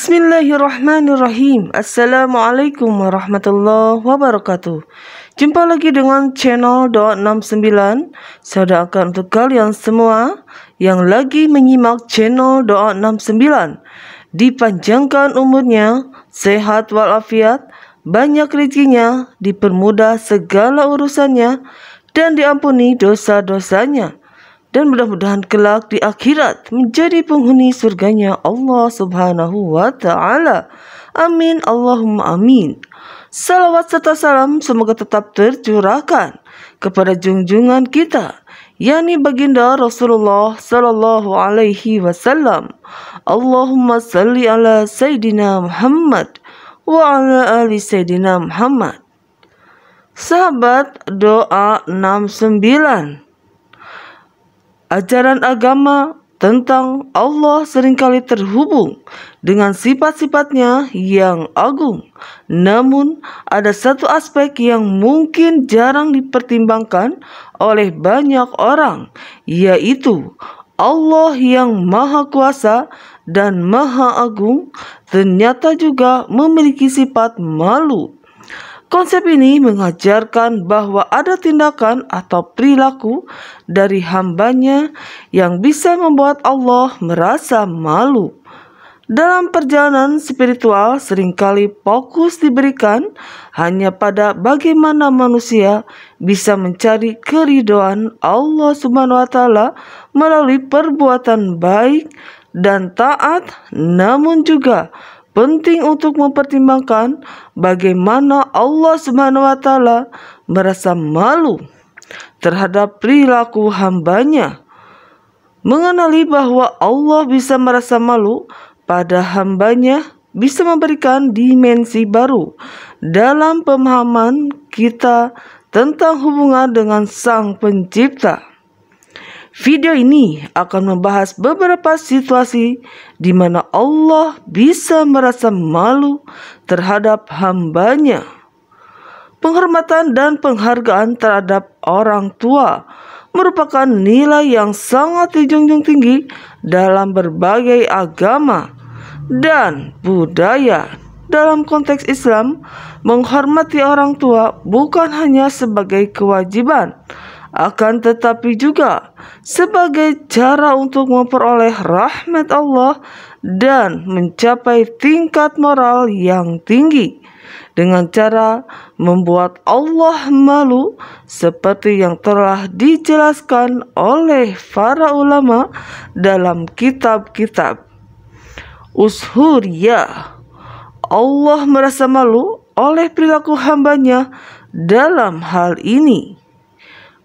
Bismillahirrahmanirrahim. Assalamualaikum warahmatullahi wabarakatuh. Jumpa lagi dengan channel Doa 69. Saya doakan untuk kalian semua yang lagi menyimak channel Doa 69, dipanjangkan umurnya, sehat walafiat, banyak rezekinya, dipermudah segala urusannya, dan diampuni dosa-dosanya. Dan mudah-mudahan kelak di akhirat menjadi penghuni surganya Allah Subhanahu wa Ta'ala. Amin, Allahumma amin. Salawat serta salam semoga tetap tercurahkan kepada junjungan kita, yakni baginda Rasulullah Sallallahu Alaihi Wasallam. Allahumma salli ala Sayyidina Muhammad wa ala ali Sayyidina Muhammad. Sahabat Doa 69, ajaran agama tentang Allah seringkali terhubung dengan sifat-sifatnya yang agung. Namun, ada satu aspek yang mungkin jarang dipertimbangkan oleh banyak orang, yaitu Allah yang Maha Kuasa dan Maha Agung ternyata juga memiliki sifat malu. Konsep ini mengajarkan bahwa ada tindakan atau perilaku dari hambanya yang bisa membuat Allah merasa malu. Dalam perjalanan spiritual seringkali fokus diberikan hanya pada bagaimana manusia bisa mencari keridhaan Allah Subhanahu wa Ta'ala melalui perbuatan baik dan taat, namun juga penting untuk mempertimbangkan bagaimana Allah Subhanahu wa Ta'ala merasa malu terhadap perilaku hambanya. Mengenali bahwa Allah bisa merasa malu pada hambanya bisa memberikan dimensi baru dalam pemahaman kita tentang hubungan dengan Sang Pencipta. Video ini akan membahas beberapa situasi di mana Allah bisa merasa malu terhadap hambanya. Penghormatan dan penghargaan terhadap orang tua merupakan nilai yang sangat dijunjung tinggi dalam berbagai agama dan budaya. Dalam konteks Islam, menghormati orang tua bukan hanya sebagai kewajiban, akan tetapi juga sebagai cara untuk memperoleh rahmat Allah dan mencapai tingkat moral yang tinggi dengan cara membuat Allah malu seperti yang telah dijelaskan oleh para ulama dalam kitab-kitab Ushuriyah. Allah merasa malu oleh perilaku hambanya dalam hal ini.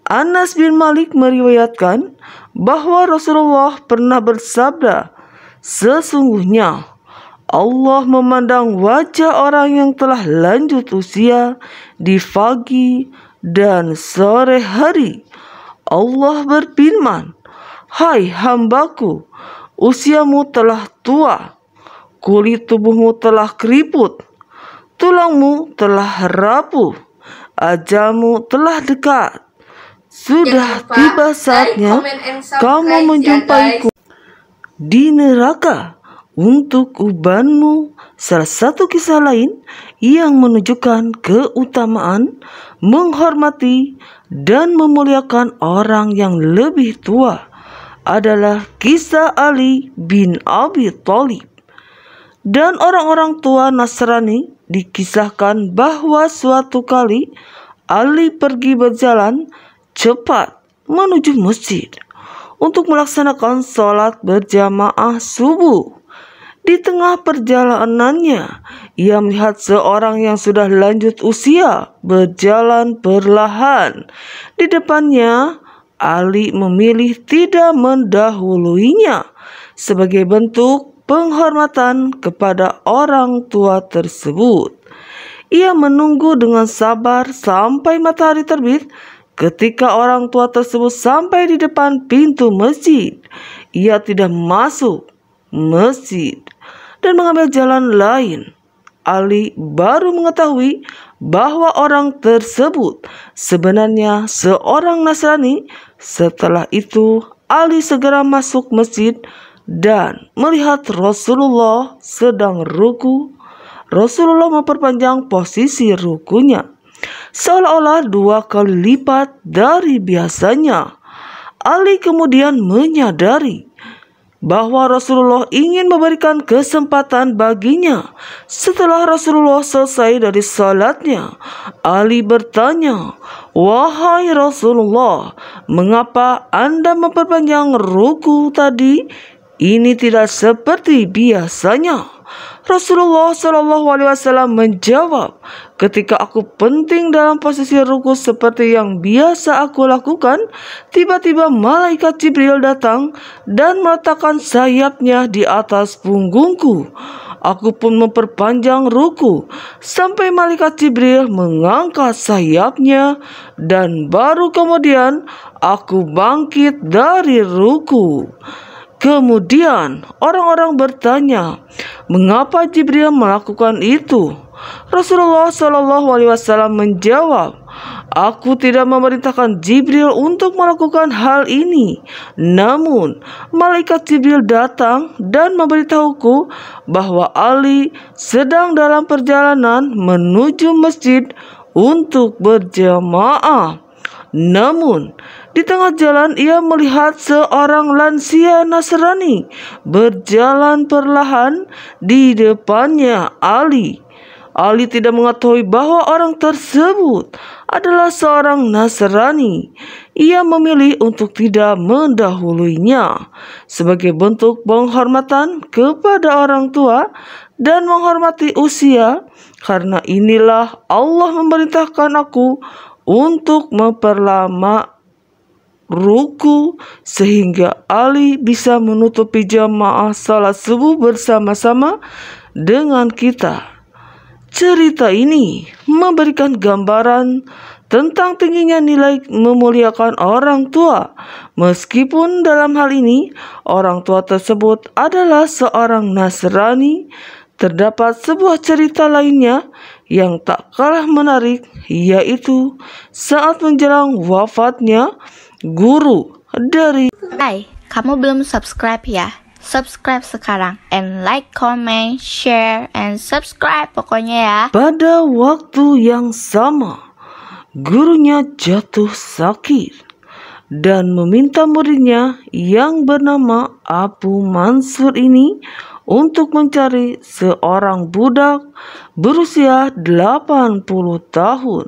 Anas bin Malik meriwayatkan bahwa Rasulullah pernah bersabda, "Sesungguhnya Allah memandang wajah orang yang telah lanjut usia di pagi dan sore hari. Allah berfirman, 'Hai hambaku, usiamu telah tua, kulit tubuhmu telah keriput, tulangmu telah rapuh, ajalmu telah dekat. Sudah tiba saatnya kamu menjumpaiku di neraka untuk ubanmu.'" Salah satu kisah lain yang menunjukkan keutamaan menghormati dan memuliakan orang yang lebih tua adalah kisah Ali bin Abi Thalib dan orang-orang tua Nasrani. Dikisahkan bahwa suatu kali Ali pergi berjalan cepat menuju masjid untuk melaksanakan sholat berjamaah subuh. Di tengah perjalanannya, ia melihat seorang yang sudah lanjut usia berjalan perlahan. Di depannya, Ali memilih tidak mendahuluinya sebagai bentuk penghormatan kepada orang tua tersebut. Ia menunggu dengan sabar sampai matahari terbit. Ketika orang tua tersebut sampai di depan pintu masjid, ia tidak masuk masjid dan mengambil jalan lain. Ali baru mengetahui bahwa orang tersebut sebenarnya seorang Nasrani. Setelah itu, Ali segera masuk masjid dan melihat Rasulullah sedang ruku, Rasulullah memperpanjang posisi rukunya seolah-olah 2 kali lipat dari biasanya. Ali kemudian menyadari bahwa Rasulullah ingin memberikan kesempatan baginya. Setelah Rasulullah selesai dari salatnya, Ali bertanya, "Wahai Rasulullah, mengapa Anda memperpanjang ruku tadi? Ini tidak seperti biasanya." Rasulullah SAW menjawab, "Ketika aku penting dalam posisi ruku seperti yang biasa aku lakukan, tiba-tiba malaikat Jibril datang dan meletakkan sayapnya di atas punggungku. Aku pun memperpanjang ruku sampai malaikat Jibril mengangkat sayapnya, dan baru kemudian aku bangkit dari ruku." Kemudian orang-orang bertanya, "Mengapa Jibril melakukan itu?" Rasulullah SAW menjawab, "Aku tidak memerintahkan Jibril untuk melakukan hal ini. Namun, malaikat Jibril datang dan memberitahuku bahwa Ali sedang dalam perjalanan menuju masjid untuk berjamaah. Namun, di tengah jalan ia melihat seorang lansia Nasrani berjalan perlahan di depannya Ali. Ali tidak mengetahui bahwa orang tersebut adalah seorang Nasrani. Ia memilih untuk tidak mendahuluinya sebagai bentuk penghormatan kepada orang tua dan menghormati usia. Karena inilah Allah memerintahkan aku untuk memperlama ruku sehingga Ali bisa menutupi jamaah salat subuh bersama-sama dengan kita." Cerita ini memberikan gambaran tentang tingginya nilai memuliakan orang tua. Meskipun dalam hal ini orang tua tersebut adalah seorang Nasrani, terdapat sebuah cerita lainnya yang tak kalah menarik, yaitu saat menjelang wafatnya guru dari Hai, kamu belum subscribe ya? Subscribe sekarang and like, comment, share, and subscribe pokoknya ya. Pada waktu yang sama, gurunya jatuh sakit dan meminta muridnya yang bernama Abu Mansur ini untuk mencari seorang budak berusia 80 tahun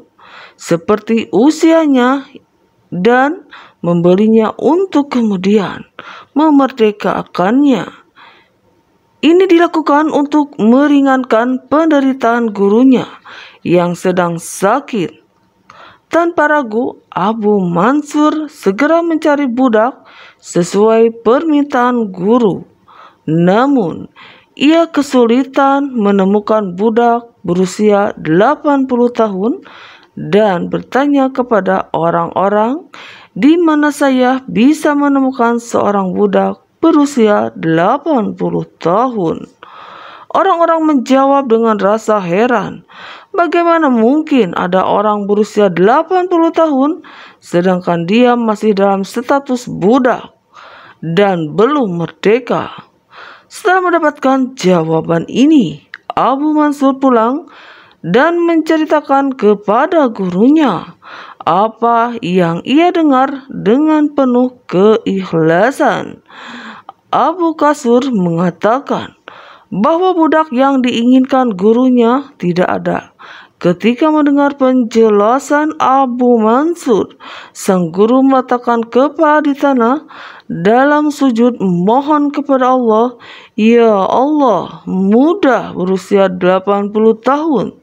seperti usianya dan membelinya untuk kemudian memerdekakannya. Ini dilakukan untuk meringankan penderitaan gurunya yang sedang sakit. Tanpa ragu, Abu Mansur segera mencari budak sesuai permintaan guru. Namun, ia kesulitan menemukan budak berusia 80 tahun dan bertanya kepada orang-orang, "Di mana saya bisa menemukan seorang budak berusia 80 tahun?" Orang-orang menjawab dengan rasa heran, "Bagaimana mungkin ada orang berusia 80 tahun sedangkan dia masih dalam status budak dan belum merdeka?" Setelah mendapatkan jawaban ini, Abu Mansur pulang dan menceritakan kepada gurunya apa yang ia dengar dengan penuh keikhlasan. Abu Kasur mengatakan bahwa budak yang diinginkan gurunya tidak ada. Ketika mendengar penjelasan Abu Mansur, sang guru meletakkan kepala di tanah dalam sujud mohon kepada Allah, "Ya Allah, muda berusia 80 tahun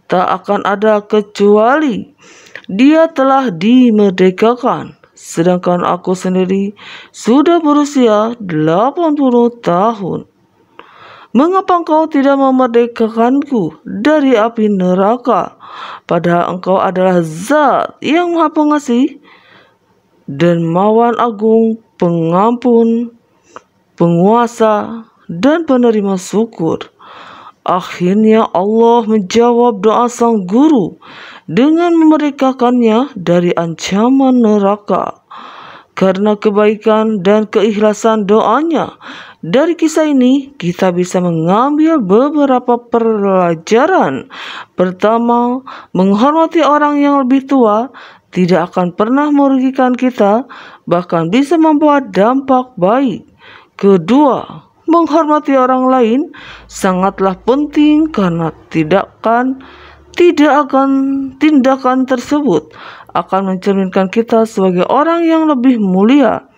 tak akan ada kecuali dia telah dimerdekakan, sedangkan aku sendiri sudah berusia 80 tahun. Mengapa engkau tidak memerdekakanku dari api neraka? Padahal engkau adalah Zat yang Maha Pengasih, Dermawan Agung, Pengampun, Penguasa, dan penerima syukur." Akhirnya Allah menjawab doa sang guru dengan memerdekakannya dari ancaman neraka. Karena kebaikan dan keikhlasan doanya Dari kisah ini kita bisa mengambil beberapa pelajaran. Pertama, menghormati orang yang lebih tua tidak akan pernah merugikan kita, bahkan bisa membawa dampak baik. Kedua, menghormati orang lain sangatlah penting karena tindakan tersebut akan mencerminkan kita sebagai orang yang lebih mulia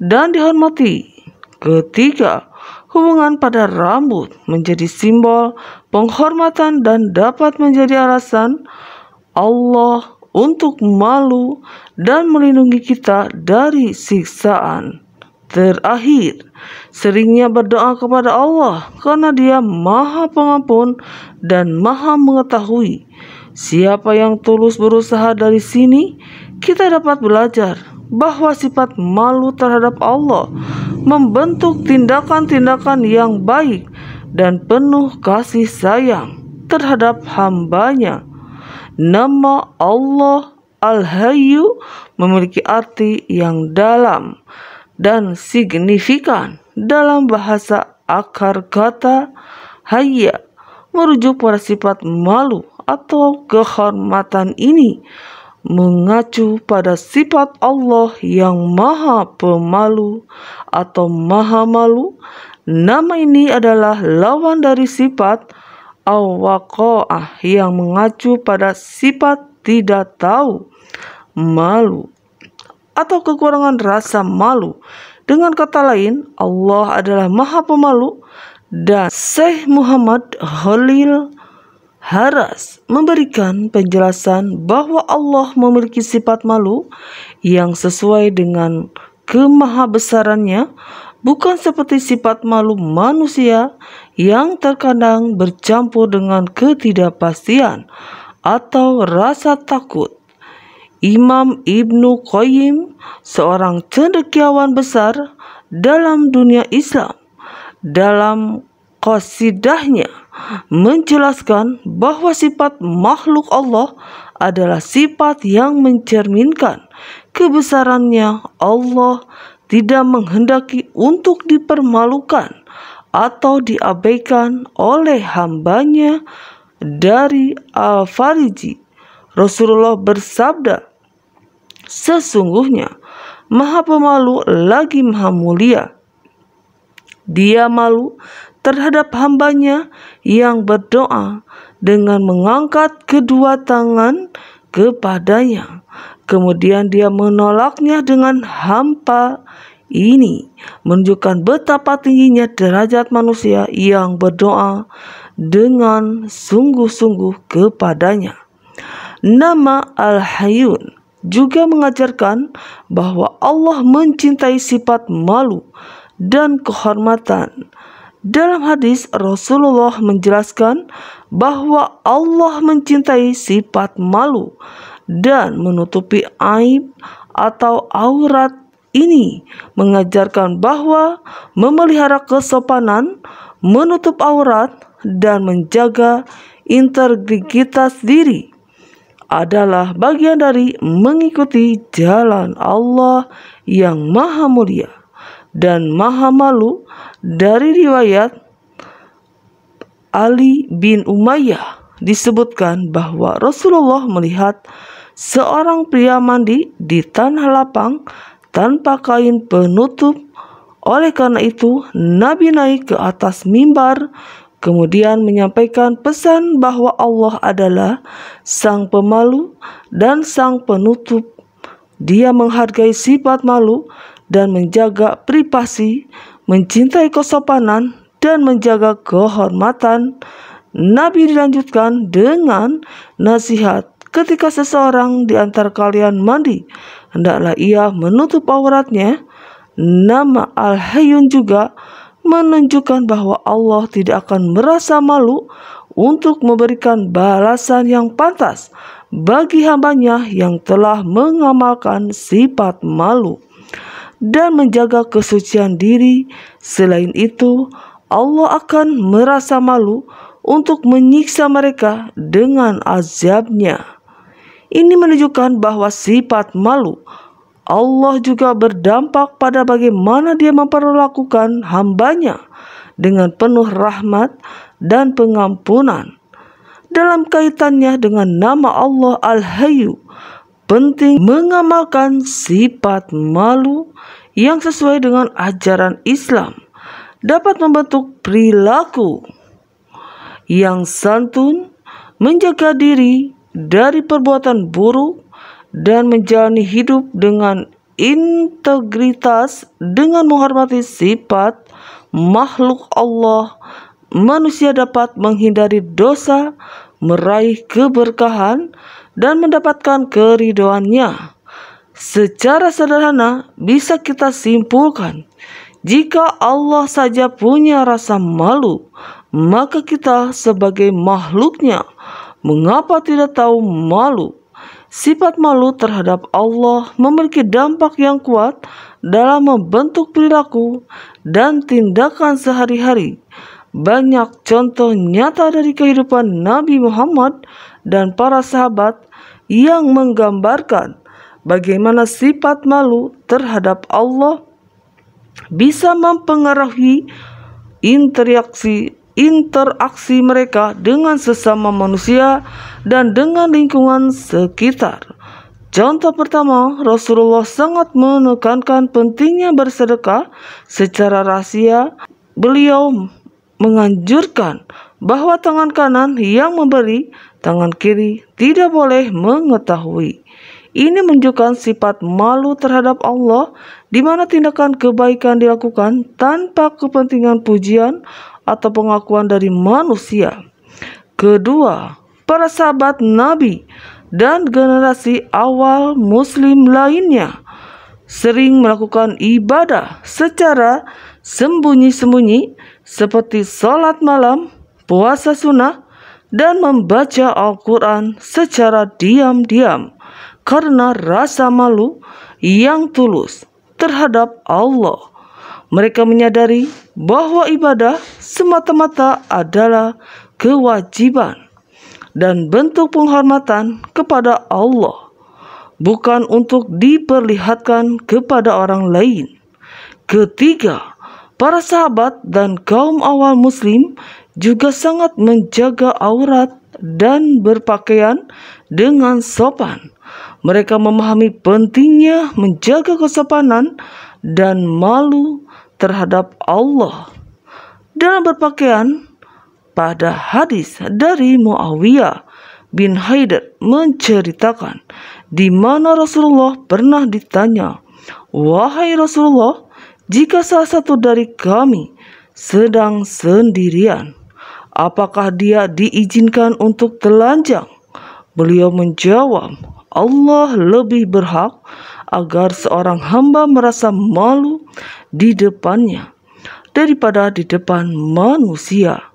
dan dihormati. Ketiga, hubungan pada rambut menjadi simbol penghormatan dan dapat menjadi alasan Allah untuk malu dan melindungi kita dari siksaan. Terakhir, seringnya berdoa kepada Allah karena Dia Maha Pengampun dan Maha Mengetahui. Siapa yang tulus berusaha dari sini, kita dapat belajar bahwa sifat malu terhadap Allah membentuk tindakan-tindakan yang baik dan penuh kasih sayang terhadap hamba-Nya. Nama Allah Al-Hayyu memiliki arti yang dalam dan signifikan. Dalam bahasa akar kata hayya merujuk pada sifat malu atau kehormatan. Ini mengacu pada sifat Allah yang Maha Pemalu atau Maha Malu. Nama ini adalah lawan dari sifat al-waqa'ah yang mengacu pada sifat tidak tahu, malu, atau kekurangan rasa malu. Dengan kata lain, Allah adalah Maha Pemalu. Dan Syekh Muhammad Khalil Haras memberikan penjelasan bahwa Allah memiliki sifat malu yang sesuai dengan kemahabesarannya, bukan seperti sifat malu manusia yang terkadang bercampur dengan ketidakpastian atau rasa takut. Imam Ibnu Qayyim, seorang cendekiawan besar dalam dunia Islam, dalam qasidahnya menjelaskan bahwa sifat makhluk Allah adalah sifat yang mencerminkan kebesarannya. Allah tidak menghendaki untuk dipermalukan atau diabaikan oleh hamba-Nya. Dari Al-Fariji, Rasulullah bersabda, sesungguhnya Maha Pemalu lagi Maha Mulia. Dia malu terhadap hamba-Nya yang berdoa dengan mengangkat kedua tangan kepadanya, kemudian Dia menolaknya dengan hampa. Ini menunjukkan betapa tingginya derajat manusia yang berdoa dengan sungguh-sungguh kepadanya. Nama Al-Hayyun juga mengajarkan bahwa Allah mencintai sifat malu dan kehormatan. Dalam hadis, Rasulullah menjelaskan bahwa Allah mencintai sifat malu dan menutupi aib atau aurat. Ini mengajarkan bahwa memelihara kesopanan, menutup aurat, dan menjaga integritas diri adalah bagian dari mengikuti jalan Allah yang Maha Mulia dan Maha Malu. Dari riwayat Ali bin Umayyah disebutkan bahwa Rasulullah melihat seorang pria mandi di tanah lapang tanpa kain penutup. Oleh karena itu, Nabi naik ke atas mimbar, kemudian menyampaikan pesan bahwa Allah adalah Sang Pemalu dan Sang Penutup. Dia menghargai sifat malu dan menjaga privasi, mencintai kesopanan, dan menjaga kehormatan. Nabi dilanjutkan dengan nasihat, ketika seseorang di antara kalian mandi, hendaklah ia menutup auratnya. Nama Al-Hayyun juga menunjukkan bahwa Allah tidak akan merasa malu untuk memberikan balasan yang pantas bagi hamba-Nya yang telah mengamalkan sifat malu dan menjaga kesucian diri. Selain itu, Allah akan merasa malu untuk menyiksa mereka dengan azab-Nya. Ini menunjukkan bahwa sifat malu Allah juga berdampak pada bagaimana Dia memperlakukan hambanya dengan penuh rahmat dan pengampunan. Dalam kaitannya dengan nama Allah Al-Hayyu, penting mengamalkan sifat malu yang sesuai dengan ajaran Islam, dapat membentuk perilaku yang santun, menjaga diri dari perbuatan buruk, dan menjalani hidup dengan integritas dengan menghormati sifat makhluk Allah. Manusia dapat menghindari dosa, meraih keberkahan, dan mendapatkan keridhoannya. Secara sederhana bisa kita simpulkan, jika Allah saja punya rasa malu, maka kita sebagai makhluknya, mengapa tidak tahu malu? Sifat malu terhadap Allah memiliki dampak yang kuat dalam membentuk perilaku dan tindakan sehari-hari. Banyak contoh nyata dari kehidupan Nabi Muhammad dan para sahabat yang menggambarkan bagaimana sifat malu terhadap Allah bisa mempengaruhi interaksi mereka dengan sesama manusia dan dengan lingkungan sekitar. Contoh pertama, Rasulullah sangat menekankan pentingnya bersedekah secara rahasia. Beliau menganjurkan bahwa tangan kanan yang memberi, tangan kiri tidak boleh mengetahui. Ini menunjukkan sifat malu terhadap Allah, di mana tindakan kebaikan dilakukan tanpa kepentingan pujian atau pengakuan dari manusia. Kedua, para sahabat Nabi dan generasi awal Muslim lainnya sering melakukan ibadah secara sembunyi-sembunyi seperti sholat malam, puasa sunnah, dan membaca Al-Quran secara diam-diam karena rasa malu yang tulus terhadap Allah. Mereka menyadari bahwa ibadah semata-mata adalah kewajiban dan bentuk penghormatan kepada Allah, bukan untuk diperlihatkan kepada orang lain. Ketiga, para sahabat dan kaum awal Muslim juga sangat menjaga aurat dan berpakaian dengan sopan. Mereka memahami pentingnya menjaga kesopanan dan malu terhadap Allah dalam berpakaian. Pada hadis dari Muawiyah bin Haidar menceritakan, di mana Rasulullah pernah ditanya, "Wahai Rasulullah, jika salah satu dari kami sedang sendirian, apakah dia diizinkan untuk telanjang?" Beliau menjawab, "Allah lebih berhak agar seorang hamba merasa malu di depannya daripada di depan manusia."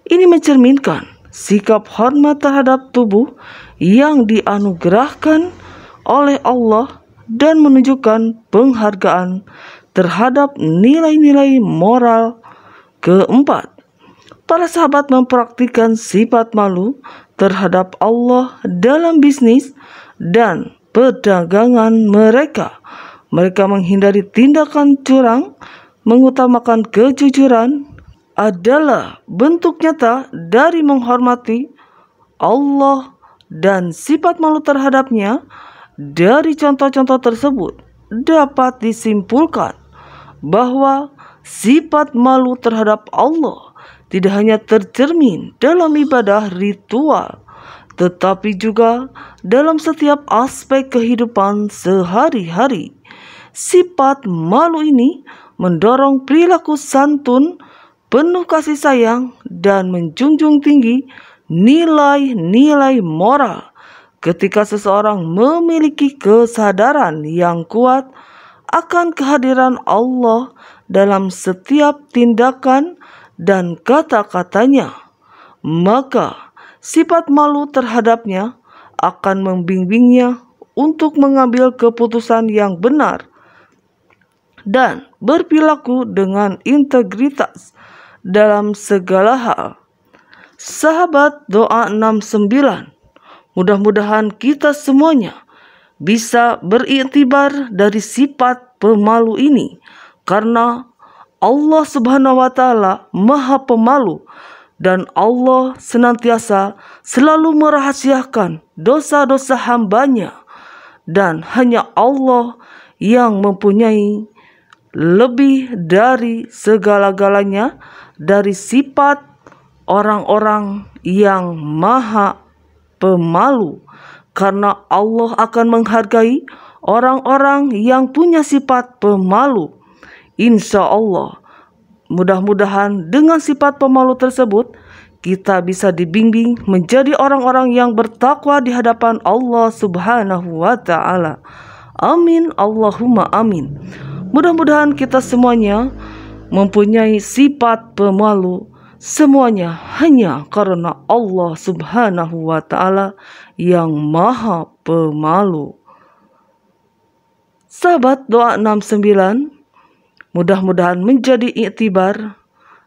Ini mencerminkan sikap hormat terhadap tubuh yang dianugerahkan oleh Allah dan menunjukkan penghargaan terhadap nilai-nilai moral. Keempat, para sahabat mempraktikkan sifat malu terhadap Allah dalam bisnis dan perdagangan mereka. Mereka menghindari tindakan curang, mengutamakan kejujuran, adalah bentuk nyata dari menghormati Allah dan sifat malu terhadapnya. Dari contoh-contoh tersebut dapat disimpulkan bahwa sifat malu terhadap Allah tidak hanya tercermin dalam ibadah ritual, tetapi juga dalam setiap aspek kehidupan sehari-hari. Sifat malu ini mendorong perilaku santun, penuh kasih sayang, dan menjunjung tinggi nilai-nilai moral. Ketika seseorang memiliki kesadaran yang kuat akan kehadiran Allah dalam setiap tindakan dan kata-katanya, maka sifat malu terhadapnya akan membimbingnya untuk mengambil keputusan yang benar dan berperilaku dengan integritas dalam segala hal. Sahabat Doa 69, mudah-mudahan kita semuanya bisa beriktibar dari sifat pemalu ini, karena Allah Subhanahu wa Ta'ala Maha Pemalu, dan Allah senantiasa selalu merahasiakan dosa-dosa hambanya, dan hanya Allah yang mempunyai lebih dari segala-galanya dari sifat orang-orang yang Maha Pemalu, karena Allah akan menghargai orang-orang yang punya sifat pemalu. Insya Allah, mudah-mudahan dengan sifat pemalu tersebut kita bisa dibimbing menjadi orang-orang yang bertakwa di hadapan Allah Subhanahu wa Ta'ala. Amin, Allahumma amin. Mudah-mudahan kita semuanya mempunyai sifat pemalu, semuanya hanya karena Allah Subhanahu wa Ta'ala yang Maha Pemalu. Sahabat Doa 69, mudah-mudahan menjadi iktibar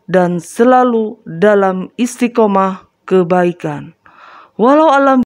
dan selalu dalam istiqomah kebaikan. Walau alam